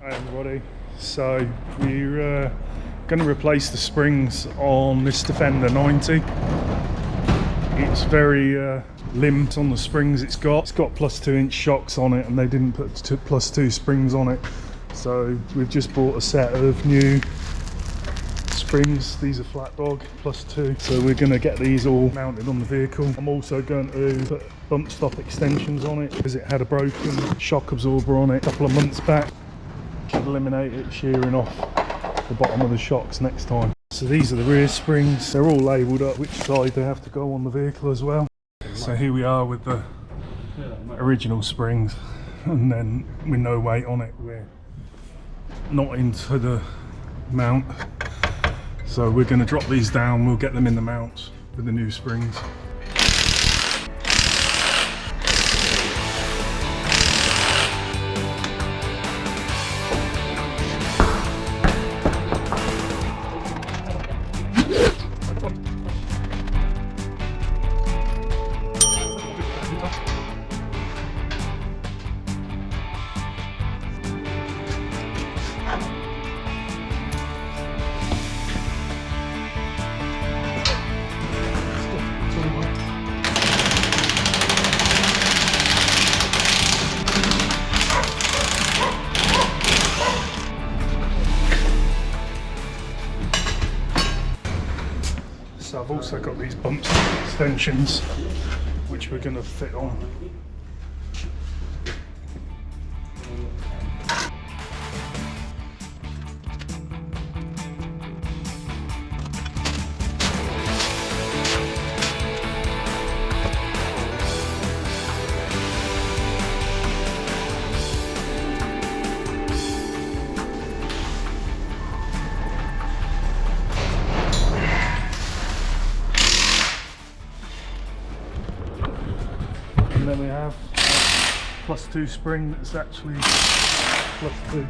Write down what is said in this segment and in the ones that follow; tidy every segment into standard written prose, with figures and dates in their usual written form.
Hey everybody, so we're going to replace the springs on this Defender 90. It's very limped on the springs it's got. It's got +2-inch shocks on it and they didn't put +2 springs on it. So we've just bought a set of new springs. These are flat dog +2. So we're going to get these all mounted on the vehicle. I'm also going to put bump stop extensions on it because it had a broken shock absorber on it a couple of months back. Should eliminate it shearing off the bottom of the shocks next time. So these are the rear springs. They're all labelled up which side they have to go on the vehicle as well. So here we are with the original springs, and then with no weight on it, we're not into the mount. So we're going to drop these down, we'll get them in the mounts with the new springs. So I've also got these bump extensions which we're going to fit on. And then we have a +2 spring that's actually +2.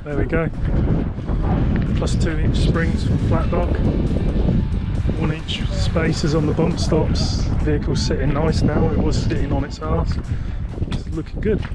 There we go. Plus 2-inch springs from flat dock. 1-inch spacers on the bump stops. Vehicle's sitting nice now. It was sitting on its arse. It's looking good.